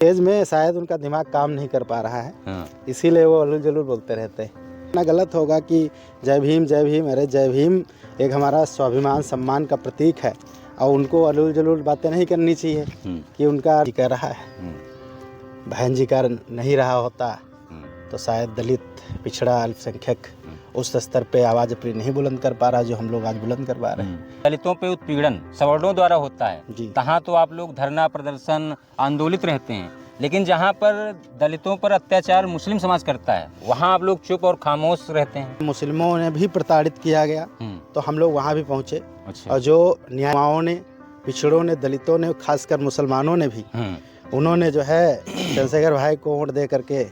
As में शायद उनका दिमाग काम नहीं कर पा रहा है, इसीलिए वो अल्लू जलूल बोलते रहते हैं। ना गलत होगा कि जय भीम जय भीम, अरे जय भीम एक हमारा स्वाभिमान सम्मान का प्रतीक है और उनको अल्लू जलूल बातें नहीं करनी चाहिए कि उनका कर रहा है, बहन जी का नहीं रहा होता तो शायद दलित पिछड़ा अल्पसंख्यक उस स्तर पे आवाज़ अपनी नहीं बुलंद कर पा रहा जो हम लोग आज बुलंद कर पा रहे हैं। दलितों पे उत्पीड़न सवर्णों द्वारा होता है जी। तहाँ तो आप लोग धरना प्रदर्शन आंदोलित रहते हैं, लेकिन जहाँ पर दलितों पर अत्याचार मुस्लिम समाज करता है वहाँ आप लोग चुप और खामोश रहते हैं। मुस्लिमों ने भी प्रताड़ित किया गया तो हम लोग वहाँ भी पहुँचे। अच्छा। और जो न्यायाओं ने, पिछड़ों ने, दलितों ने, खासकर मुसलमानों ने भी उन्होंने जो है चंद्रशेखर भाई को वोट दे करके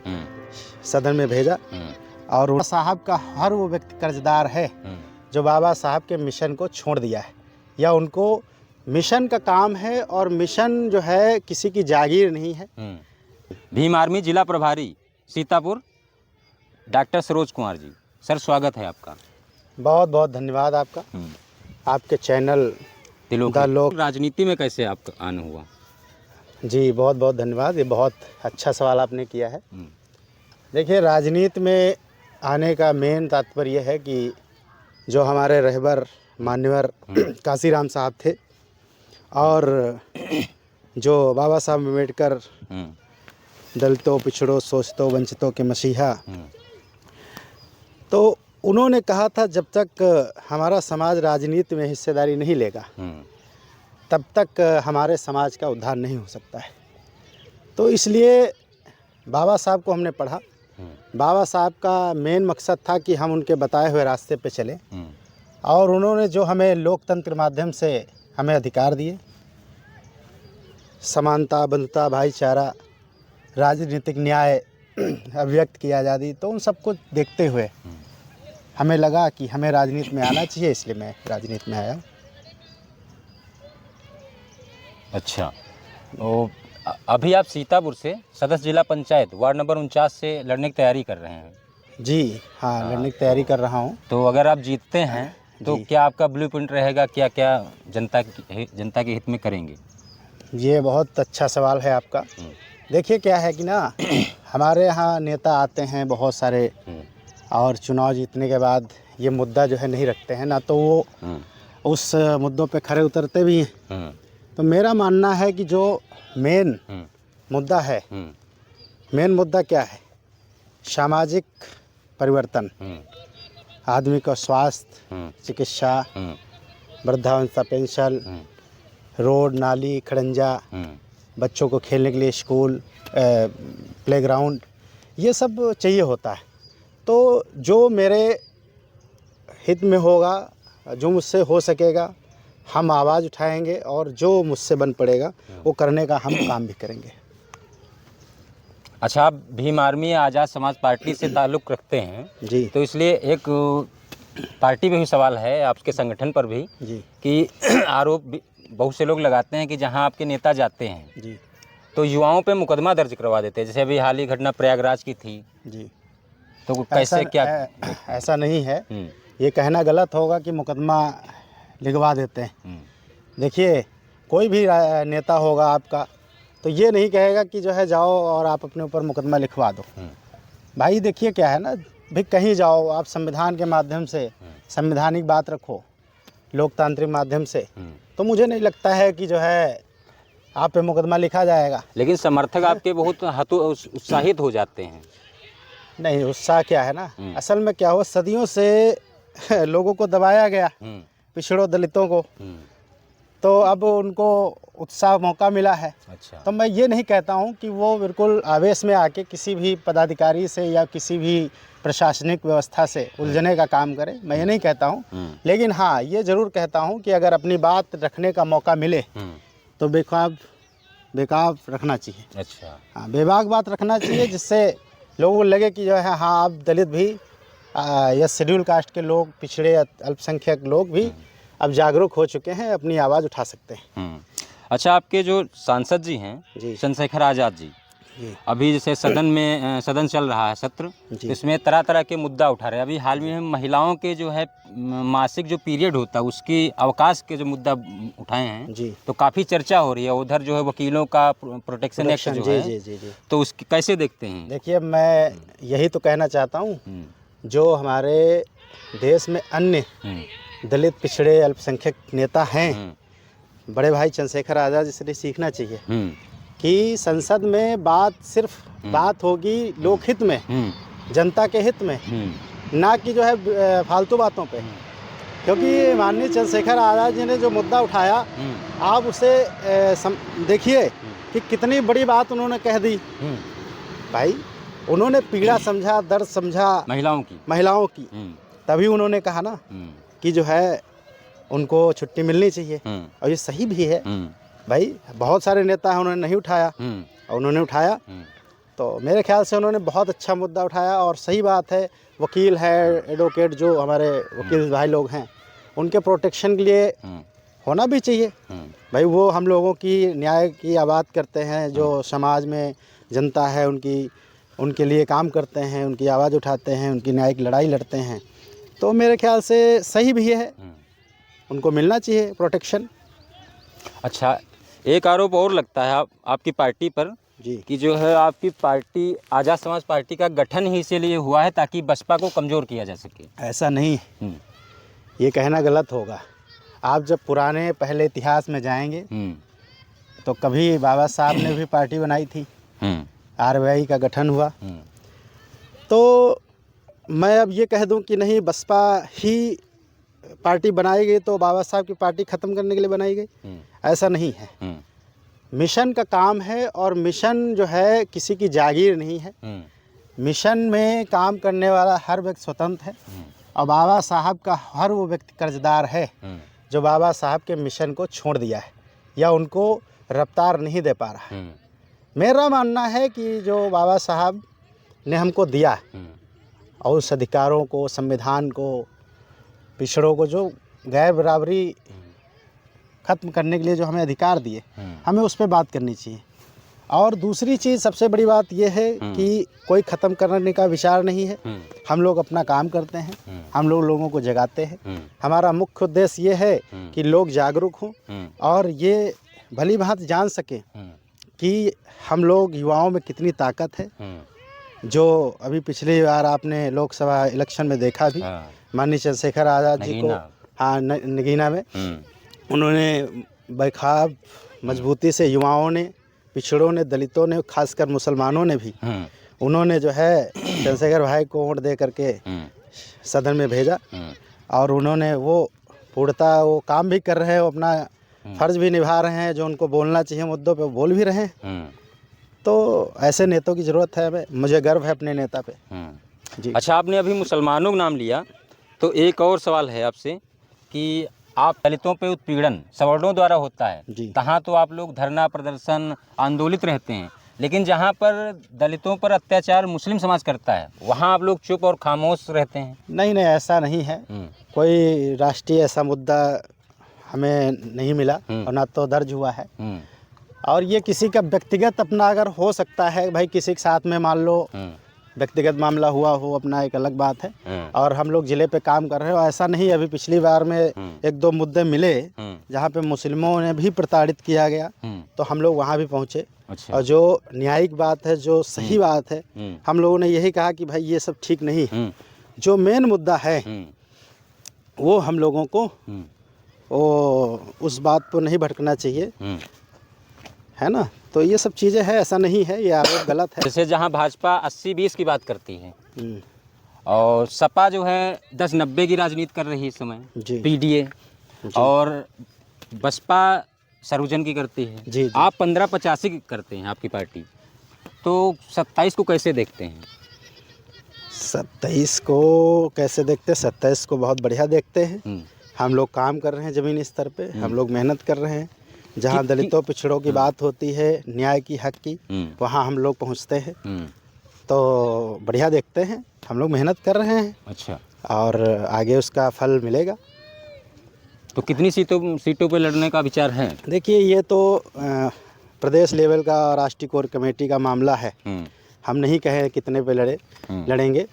सदन में भेजा। और बाबा साहब का हर वो व्यक्ति कर्जदार है जो बाबा साहब के मिशन को छोड़ दिया है या उनको मिशन का काम है और मिशन जो है किसी की जागीर नहीं है। भीम आर्मी जिला प्रभारी सीतापुर डॉक्टर सरोज कुमार जी, सर स्वागत है आपका। बहुत बहुत धन्यवाद आपका, आपके चैनल द लोक। राजनीति में कैसे आपका आना हुआ? जी बहुत बहुत धन्यवाद, ये बहुत अच्छा सवाल आपने किया है। देखिए, राजनीति में आने का मेन तात्पर्य यह है कि जो हमारे रहबर मान्यवर काशीराम साहब थे और जो बाबा साहब अम्बेडकर दलितों, पिछड़ों, शोषितों, वंचितों के मसीहा, तो उन्होंने कहा था जब तक हमारा समाज राजनीति में हिस्सेदारी नहीं लेगा तब तक हमारे समाज का उद्धार नहीं हो सकता है। तो इसलिए बाबा साहब को हमने पढ़ा। बाबा साहब का मेन मकसद था कि हम उनके बताए हुए रास्ते पे चले और उन्होंने जो हमें लोकतंत्र माध्यम से हमें अधिकार दिए, समानता, बंधुता, भाईचारा, राजनीतिक न्याय, अभिव्यक्त की आज़ादी, तो उन सबको देखते हुए हमें लगा कि हमें राजनीति में आना चाहिए, इसलिए मैं राजनीति में आया। अच्छा, तो अभी आप सीतापुर से सदस्य जिला पंचायत वार्ड नंबर 49 से लड़ने की तैयारी कर रहे हैं? जी हाँ, लड़ने की तैयारी कर रहा हूँ। तो अगर आप जीतते हैं तो क्या आपका ब्लूप्रिंट रहेगा, क्या क्या जनता के हित में करेंगे? ये बहुत अच्छा सवाल है आपका। देखिए, क्या है कि ना हमारे यहाँ नेता आते हैं बहुत सारे और चुनाव जीतने के बाद ये मुद्दा जो है नहीं रखते हैं, ना तो वो उस मुद्दों पे खरे उतरते भी हैं। तो मेरा मानना है कि जो मेन मुद्दा है, मेन मुद्दा क्या है? सामाजिक परिवर्तन, आदमी का स्वास्थ्य, चिकित्सा, वृद्धावस्था पेंशन, रोड, नाली, खड़ंजा, बच्चों को खेलने के लिए स्कूल, प्लेग्राउंड, ये सब चाहिए होता है। तो जो मेरे हित में होगा, जो मुझसे हो सकेगा, हम आवाज़ उठाएंगे और जो मुझसे बन पड़ेगा वो करने का हम काम भी करेंगे। अच्छा, आप भीम आर्मी आज़ाद समाज पार्टी से ताल्लुक़ रखते हैं जी, तो इसलिए एक पार्टी पे भी सवाल है, आपके संगठन पर भी जी, कि आरोप बहुत से लोग लगाते हैं कि जहां आपके नेता जाते हैं जी, तो युवाओं पे मुकदमा दर्ज करवा देते हैं, जैसे अभी हाल ही घटना प्रयागराज की थी। जी, तो कैसे क्या? ऐसा नहीं है, ये कहना गलत होगा कि मुकदमा लिखवा देते हैं। देखिए, कोई भी नेता होगा आपका तो ये नहीं कहेगा कि जो है जाओ और आप अपने ऊपर मुकदमा लिखवा दो। भाई देखिए, क्या है ना, भी कहीं जाओ आप संविधान के माध्यम से संवैधानिक बात रखो, लोकतांत्रिक माध्यम से, तो मुझे नहीं लगता है कि जो है आप पे मुकदमा लिखा जाएगा। लेकिन समर्थक आपके बहुत उत्साहित हो जाते हैं। नहीं, उत्साह क्या है ना, असल में क्या हुआ, सदियों से लोगों को दबाया गया, पिछड़ों, दलितों को, तो अब उनको उत्साह मौका मिला है। अच्छा। तो मैं ये नहीं कहता हूँ कि वो बिल्कुल आवेश में आके किसी भी पदाधिकारी से या किसी भी प्रशासनिक व्यवस्था से उलझने का काम करे, मैं ये नहीं कहता हूँ। लेकिन हाँ, ये ज़रूर कहता हूँ कि अगर अपनी बात रखने का मौका मिले तो बेकाब रखना चाहिए। अच्छा। हाँ, बेबाक बात रखना चाहिए, जिससे लोगों को लगे कि जो है हाँ, अब दलित भी या शेड्यूल कास्ट के लोग, पिछड़े अल्पसंख्यक लोग भी अब जागरूक हो चुके हैं, अपनी आवाज़ उठा सकते हैं। अच्छा, आपके जो सांसद जी हैं जी, चंद्रशेखर आज़ाद जी, जी। अभी जैसे सदन में सदन चल रहा है सत्र, जी। इसमें तरह तरह के मुद्दा उठा रहे हैं। अभी हाल में महिलाओं के जो है मासिक जो पीरियड होता है उसकी अवकाश के जो मुद्दा उठाए हैं, जी। तो काफ़ी चर्चा हो रही है। उधर जो है वकीलों का प्रोटेक्शन एक्ट जो जी है, जी जी जी। तो उसकी कैसे देखते हैं? देखिए, मैं यही तो कहना चाहता हूँ, जो हमारे देश में अन्य दलित पिछड़े अल्पसंख्यक नेता हैं, बड़े भाई चंद्रशेखर आज़ाद से सीखना चाहिए कि संसद में बात सिर्फ बात होगी लोकहित में, जनता के हित में, ना कि जो है फालतू बातों पे। क्योंकि माननीय चंद्रशेखर आज़ाद जी ने जो मुद्दा उठाया, आप उसे देखिए कि कितनी बड़ी बात उन्होंने कह दी। भाई, उन्होंने पीड़ा समझा, दर्द समझा महिलाओं की, तभी उन्होंने कहा ना कि जो है उनको छुट्टी मिलनी चाहिए, और ये सही भी है। भाई, बहुत सारे नेता हैं, उन्होंने नहीं उठाया, और उन्होंने उठाया, तो मेरे ख्याल से उन्होंने बहुत अच्छा मुद्दा उठाया। और सही बात है, वकील है, एडवोकेट जो हमारे वकील भाई लोग हैं, उनके प्रोटेक्शन के लिए होना भी चाहिए। भाई, वो हम लोगों की न्याय की आवाज़ करते हैं, जो समाज में जनता है उनके लिए काम करते हैं, उनकी आवाज़ उठाते हैं, उनकी न्याय की लड़ाई लड़ते हैं। तो मेरे ख्याल से सही भी है, उनको मिलना चाहिए प्रोटेक्शन। अच्छा, एक आरोप और लगता है आपकी पार्टी पर जी, कि जो है आपकी पार्टी आज़ाद समाज पार्टी का गठन ही इसीलिए हुआ है ताकि बसपा को कमज़ोर किया जा सके। ऐसा नहीं, ये कहना गलत होगा। आप जब पुराने पहले इतिहास में जाएंगे तो कभी बाबा साहब ने भी पार्टी बनाई थी, आरवाई का गठन हुआ। तो मैं अब ये कह दूं कि नहीं, बसपा ही पार्टी बनाई गई तो बाबा साहब की पार्टी ख़त्म करने के लिए बनाई गई, ऐसा नहीं है। मिशन का काम है, और मिशन जो है किसी की जागीर नहीं है। मिशन में काम करने वाला हर व्यक्ति स्वतंत्र है, और बाबा साहब का हर वो व्यक्ति कर्जदार है जो बाबा साहब के मिशन को छोड़ दिया है या उनको रफ्तार नहीं दे पा रहा है। मेरा मानना है कि जो बाबा साहब ने हमको दिया, और उस अधिकारों को, संविधान को, पिछड़ों को, जो गैर बराबरी ख़त्म करने के लिए जो हमें अधिकार दिए, हमें उस पर बात करनी चाहिए। और दूसरी चीज़, सबसे बड़ी बात यह है कि कोई ख़त्म करने का विचार नहीं है। हम लोग अपना काम करते हैं, हम लोगों को जगाते हैं। हमारा मुख्य उद्देश्य ये है कि लोग जागरूक हों और ये भली भांति जान सकें कि हम लोग युवाओं में कितनी ताकत है। जो अभी पिछली बार आपने लोकसभा इलेक्शन में देखा भी, माननीय चंद्रशेखर आज़ाद जी को, हाँ, नगीना में उन्होंने बेखाब मजबूती से युवाओं ने, पिछड़ों ने, दलितों ने, खासकर मुसलमानों ने भी, उन्होंने जो है चंद्रशेखर भाई को वोट दे करके सदन में भेजा, और उन्होंने वो पूर्णतः वो काम भी कर रहे हैं, वो अपना फर्ज भी निभा रहे हैं, जो उनको बोलना चाहिए मुद्दों पे बोल भी रहे हैं। तो ऐसे नेताओं की ज़रूरत है हमें, मुझे गर्व है अपने नेता पे। जी। अच्छा, आपने अभी मुसलमानों का नाम लिया, तो एक और सवाल है आपसे कि आप दलितों पे उत्पीड़न सवर्णों द्वारा होता है, तहाँ तो आप लोग धरना प्रदर्शन आंदोलित रहते हैं, लेकिन जहाँ पर दलितों पर अत्याचार मुस्लिम समाज करता है वहाँ आप लोग चुप और खामोश रहते हैं। नहीं, ऐसा नहीं है। कोई राष्ट्रीय ऐसा मुद्दा हमें नहीं मिला, और ना तो दर्ज हुआ है। और ये किसी का व्यक्तिगत अपना अगर हो सकता है, भाई किसी के साथ में मान लो व्यक्तिगत मामला हुआ हो, अपना एक अलग बात है। और हम लोग ज़िले पे काम कर रहे हो, ऐसा नहीं। अभी पिछली बार में एक दो मुद्दे मिले जहाँ पे मुस्लिमों ने भी प्रताड़ित किया गया, तो हम लोग वहाँ भी पहुँचे। अच्छा। और जो न्यायिक बात है, जो सही बात है, हम लोगों ने यही कहा कि भाई ये सब ठीक नहीं है। जो मेन मुद्दा है वो हम लोगों को वो उस बात पर नहीं भटकना चाहिए, है ना। तो ये सब चीज़ें हैं, ऐसा नहीं है, ये आरोप गलत है। जैसे जहाँ भाजपा 80-20 की बात करती है और सपा जो है 10-90 की राजनीति कर रही है इस समय, पीडीए, और बसपा सर्वजन की करती है। जी। आप 15-85 की करते हैं आपकी पार्टी, तो 27 को कैसे देखते हैं? 27 को कैसे देखते हैं? 27 को बहुत बढ़िया देखते हैं। हम लोग काम कर रहे हैं ज़मीनी स्तर पे, हम लोग मेहनत कर रहे हैं। जहाँ दलितों पिछड़ों की बात होती है, न्याय की, हक की, वहाँ हम लोग पहुँचते हैं। तो बढ़िया देखते हैं, हम लोग मेहनत कर रहे हैं। अच्छा। और आगे उसका फल मिलेगा। तो कितनी सीटों पे लड़ने का विचार है? देखिए, ये तो प्रदेश लेवल का और राष्ट्रीय कोर कमेटी का मामला है। हम नहीं कहे कितने पे लड़ेंगे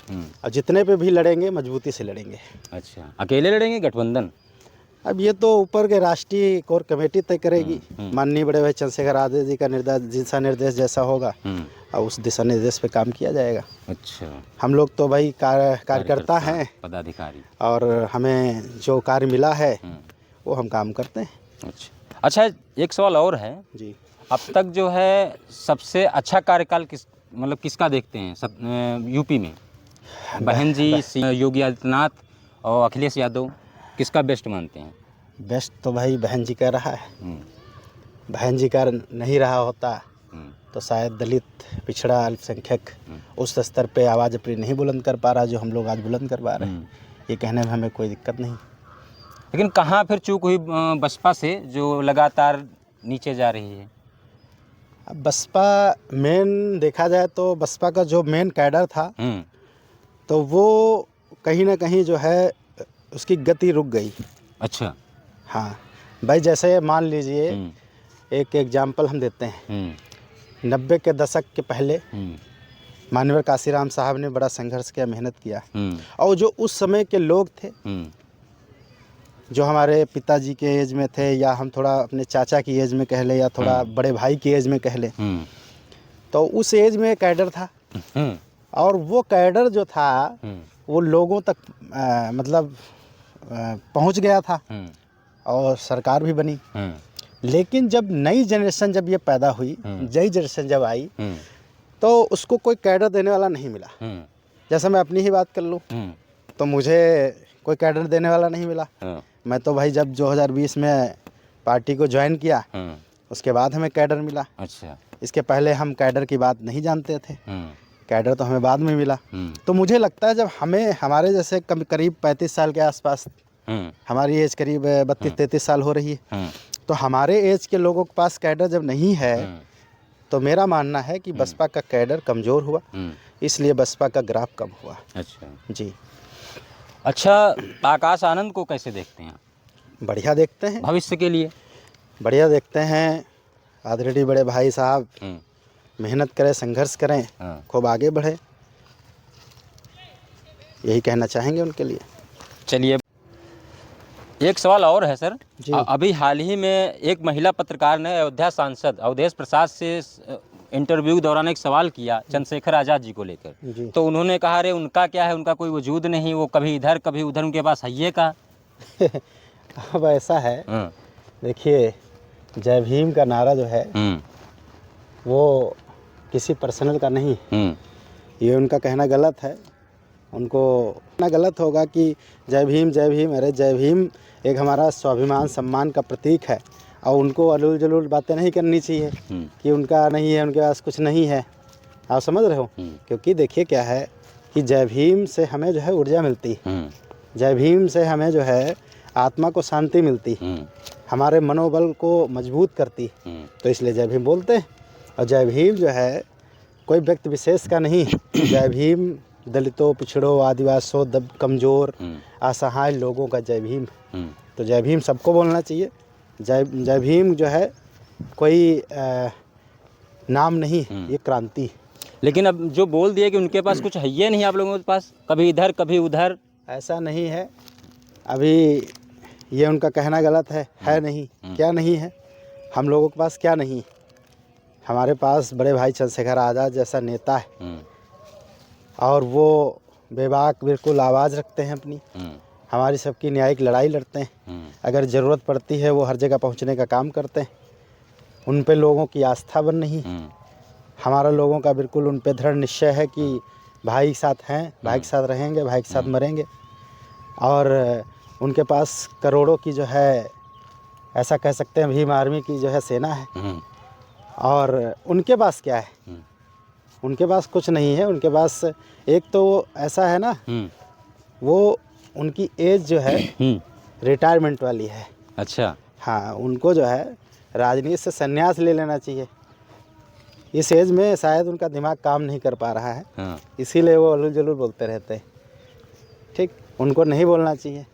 और जितने पे भी लड़ेंगे मजबूती से लड़ेंगे। अच्छा, अकेले लड़ेंगे गठबंधन? अब ये तो ऊपर के राष्ट्रीय कोर कमेटी तय करेगी। माननीय बड़े भाई चंद्रशेखर आजाद जी का दिशा निर्देश जैसा होगा और उस दिशा निर्देश पे काम किया जाएगा। अच्छा, हम लोग तो भाई कार्यकर्ता हैं, पदाधिकारी, और हमें जो कार्य मिला है वो हम काम करते हैं। अच्छा, एक सवाल और है जी। अब तक जो है सबसे अच्छा कार्यकाल किसका देखते हैं यूपी में? बहन जी, योगी आदित्यनाथ और अखिलेश यादव, किसका बेस्ट मानते हैं? बेस्ट तो भाई बहन जी का रहा है। बहन जी का नहीं रहा होता तो शायद दलित, पिछड़ा, अल्पसंख्यक उस स्तर पे आवाज़ अपनी नहीं बुलंद कर पा रहा जो हम लोग आज बुलंद कर पा रहे हैं। ये कहने में हमें कोई दिक्कत नहीं। लेकिन कहाँ फिर चूक हुई बसपा से जो लगातार नीचे जा रही है? अब बसपा मेन देखा जाए तो बसपा का जो मेन कैडर था तो वो कहीं ना कहीं जो है उसकी गति रुक गई। अच्छा। हाँ भाई, जैसे मान लीजिए एक एग्जाम्पल हम देते हैं। 90 के दशक के पहले माननीय काशीराम साहब ने बड़ा संघर्ष किया, मेहनत किया, और जो उस समय के लोग थे जो हमारे पिताजी के एज में थे या हम थोड़ा अपने चाचा की एज में कह ले या थोड़ा बड़े भाई की एज में कह ले, तो उस एज में कैडर था और वो कैडर जो था वो लोगों तक पहुंच गया था और सरकार भी बनी। लेकिन जब नई जनरेशन जब ये पैदा हुई, नई जनरेशन जब आई तो उसको कोई कैडर देने वाला नहीं मिला। जैसे मैं अपनी ही बात कर लूँ तो मुझे कोई कैडर देने वाला नहीं मिला। मैं तो भाई जब 2020 में पार्टी को ज्वाइन किया उसके बाद हमें कैडर मिला। अच्छा। इसके पहले हम कैडर की बात नहीं जानते थे, कैडर तो हमें बाद में मिला। तो मुझे लगता है जब हमारे जैसे करीब 35 साल के आसपास, हमारी एज करीब 32-33 साल हो रही है, तो हमारे एज के लोगों के पास कैडर जब नहीं है तो मेरा मानना है कि बसपा का कैडर कमज़ोर हुआ, इसलिए बसपा का ग्राफ कम हुआ। अच्छा जी। अच्छा, आकाश आनंद को कैसे देखते हैं? बढ़िया देखते हैं, भविष्य के लिए बढ़िया देखते हैं। आदरणीय बड़े भाई साहब मेहनत करें, संघर्ष करें, खूब आगे बढ़े, यही कहना चाहेंगे उनके लिए। चलिए, एक सवाल और है सर। अभी हाल ही में एक महिला पत्रकार ने अयोध्या सांसद अवधेश प्रसाद से इंटरव्यू दौरान एक सवाल किया चंद्रशेखर आज़ाद जी को लेकर, तो उन्होंने कहा अरे उनका क्या है, उनका कोई वजूद नहीं, वो कभी इधर कभी उधर, उनके पास है का। अब ऐसा है, देखिए जय भीम का नारा जो है वो किसी पर्सनल का नहीं, ये उनका कहना गलत है। उनको कहना गलत होगा कि जय भीम जय भीम। अरे जय भीम एक हमारा स्वाभिमान सम्मान का प्रतीक है और उनको अलूल जलूल बातें नहीं करनी चाहिए कि उनका नहीं है, उनके पास कुछ नहीं है। आप समझ रहे हो? क्योंकि देखिए क्या है कि जय भीम से हमें जो है ऊर्जा मिलती, जय भीम से हमें जो है आत्मा को शांति मिलती, हमारे मनोबल को मजबूत करती, तो इसलिए जय भीम बोलते हैं। और जय भीम जो है कोई व्यक्ति विशेष का नहीं, जय भीम दलितों, पिछड़ों, आदिवासियों, कमज़ोर, असहाय लोगों का जय भीम। तो जय भीम सबको बोलना चाहिए। जय भीम जो है कोई नाम नहीं, ये क्रांति। लेकिन अब जो बोल दिए कि उनके पास कुछ है ही नहीं आप लोगों के पास, कभी इधर कभी उधर, ऐसा नहीं है। अभी ये उनका कहना गलत है नहीं। क्या नहीं है? हम लोगों के पास क्या नहीं? हमारे पास बड़े भाई चंद्रशेखर आज़ाद जैसा नेता है और वो बेबाक बिल्कुल आवाज़ रखते हैं अपनी, हमारी सबकी न्यायिक लड़ाई लड़ते हैं। अगर ज़रूरत पड़ती है वो हर जगह पहुंचने का काम करते हैं। उन पे लोगों की आस्था बन रही, हमारा लोगों का बिल्कुल उन पे दृढ़ निश्चय है कि भाई के साथ हैं, भाई के साथ रहेंगे, भाई के साथ मरेंगे। और उनके पास करोड़ों की जो है, ऐसा कह सकते हैं भीम आर्मी की जो है सेना है। और उनके पास क्या है? उनके पास कुछ नहीं है। उनके पास एक तो ऐसा है ना, वो उनकी एज जो है रिटायरमेंट वाली है। अच्छा। हाँ, उनको जो है राजनीति से संन्यास ले लेना चाहिए। इस एज में शायद उनका दिमाग काम नहीं कर पा रहा है, इसीलिए वो अल्लू जल्लू बोलते रहते हैं। ठीक, उनको नहीं बोलना चाहिए।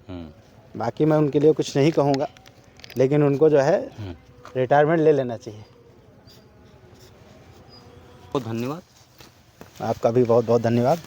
बाकी मैं उनके लिए कुछ नहीं कहूँगा, लेकिन उनको जो है रिटायरमेंट ले लेना चाहिए। बहुत धन्यवाद। आपका भी बहुत बहुत धन्यवाद।